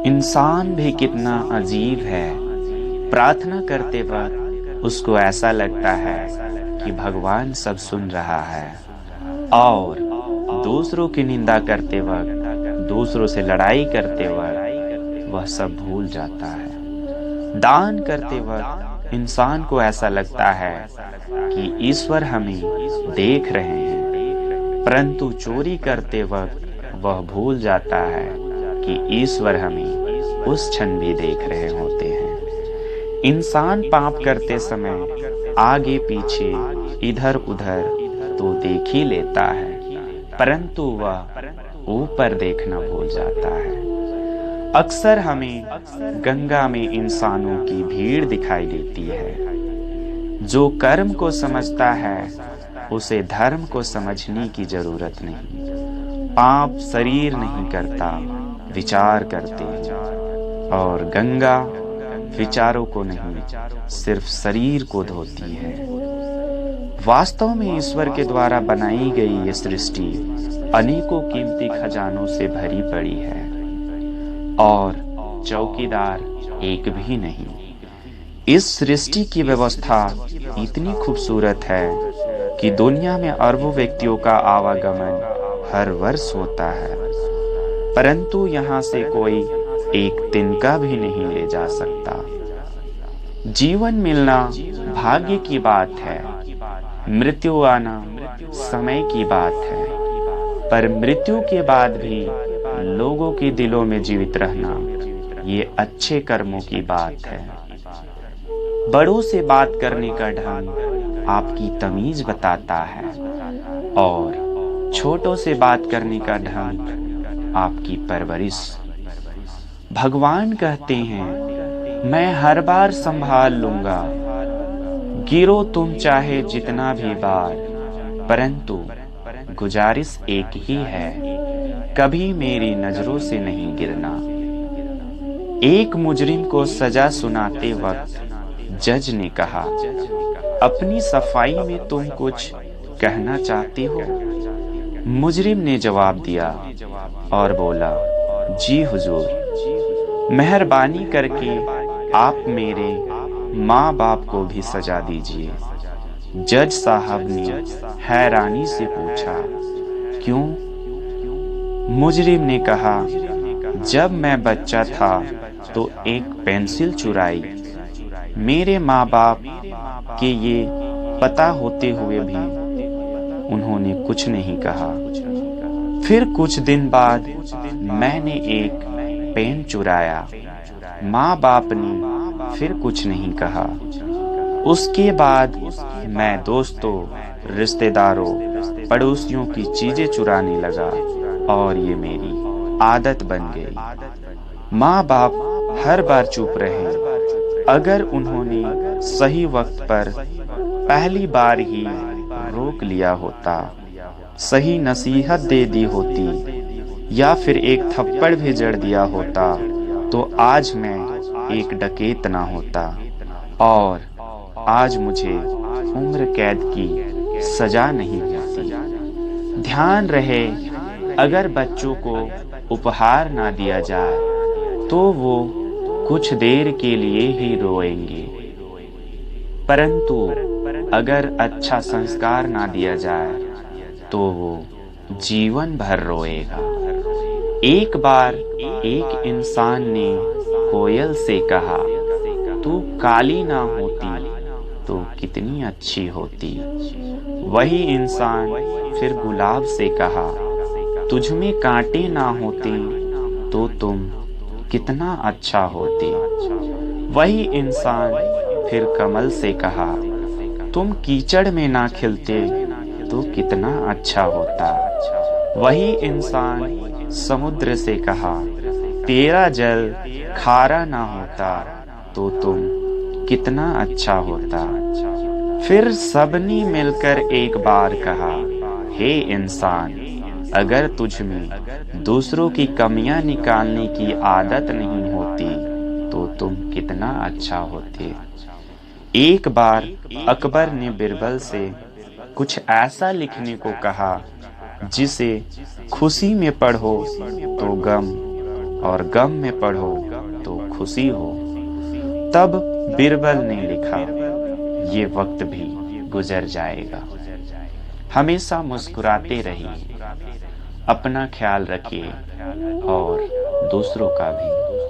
इंसान भी कितना अजीब है। प्रार्थना करते वक्त उसको ऐसा लगता है कि भगवान सब सुन रहा है, और दूसरों की निंदा करते वक्त, दूसरों से लड़ाई करते वक्त वह सब भूल जाता है। दान करते वक्त इंसान को ऐसा लगता है कि ईश्वर हमें देख रहे हैं, परंतु चोरी करते वक्त वह भूल जाता है कि ईश्वर हमें उस क्षण भी देख रहे होते हैं। इंसान पाप करते समय आगे पीछे इधर उधर तो देख ही लेता है, परंतु वह ऊपर देखना भूल जाता है। अक्सर हमें गंगा में इंसानों की भीड़ दिखाई देती है। जो कर्म को समझता है उसे धर्म को समझने की जरूरत नहीं। पाप शरीर नहीं करता, विचार करते हैं, और गंगा विचारों को नहीं, सिर्फ शरीर को धोती है। वास्तव में ईश्वर के द्वारा बनाई गई ये सृष्टि अनेकों कीमती खजानों से भरी पड़ी है, और चौकीदार एक भी नहीं। इस सृष्टि की व्यवस्था इतनी खूबसूरत है कि दुनिया में अरबों व्यक्तियों का आवागमन हर वर्ष होता है, परंतु यहाँ से कोई एक तिनका भी नहीं ले जा सकता। जीवन मिलना भाग्य की बात है, मृत्यु आना समय की बात है, पर मृत्यु के बाद भी लोगों के दिलों में जीवित रहना ये अच्छे कर्मों की बात है। बड़ों से बात करने का ढंग आपकी तमीज बताता है, और छोटों से बात करने का ढंग आपकी परवरिश। भगवान कहते हैं, मैं हर बार संभाल लूंगा, गिरो तुम चाहे जितना भी बार, परंतु गुजारिश एक ही है, कभी मेरी नजरों से नहीं गिरना। एक मुजरिम को सजा सुनाते वक्त जज ने कहा, अपनी सफाई में तुम कुछ कहना चाहते हो? मुजरिम ने जवाब दिया और बोला, जी हुजूर, मेहरबानी करके आप मेरे माँ बाप को भी सजा दीजिए। जज साहब ने हैरानी से पूछा, क्यों? मुजरिम ने कहा, जब मैं बच्चा था तो एक पेंसिल चुराई। मेरे माँ बाप के ये पता होते हुए भी उन्होंने कुछ नहीं कहा। फिर कुछ दिन बाद मैंने एक पेन चुराया, माँ बाप ने फिर कुछ नहीं कहा। उसके बाद मैं दोस्तों, रिश्तेदारों, पड़ोसियों की चीजें चुराने लगा, और ये मेरी आदत बन गई। माँ बाप हर बार चुप रहे। अगर उन्होंने सही वक्त पर पहली बार ही रोक लिया होता, सही नसीहत दे दी होती, या फिर एक थप्पड़ भी जड़ दिया होता, तो आज मैं एक डकैत ना होता, और आज मुझे उम्र कैद की सजा नहीं मिलती। ध्यान रहे, अगर बच्चों को उपहार ना दिया जाए तो वो कुछ देर के लिए ही रोएंगे, परंतु अगर अच्छा संस्कार ना दिया जाए तो वो जीवन भर रोएगा। एक बार एक इंसान ने कोयल से कहा, तू काली ना होती तो कितनी अच्छी होती। वही इंसान फिर गुलाब से कहा, तुझ में कांटे ना होते तो तुम कितना अच्छा होते। वही इंसान फिर कमल से कहा, तुम कीचड़ में ना खिलते तो कितना अच्छा होता। वही इंसान समुद्र से कहा, तेरा जल खारा ना होता तो तुम कितना अच्छा होता। फिर सबने मिलकर एक बार कहा, हे इंसान, अगर तुझ में दूसरों की कमियां निकालने की आदत नहीं होती तो तुम कितना अच्छा होते। एक बार अकबर ने बिरबल से कुछ ऐसा लिखने को कहा जिसे खुशी में पढ़ो तो गम, और गम में पढ़ो तो खुशी हो। तब बीरबल ने लिखा, ये वक्त भी गुजर जाएगा। हमेशा मुस्कुराते रहिए, अपना ख्याल रखिए और दूसरों का भी।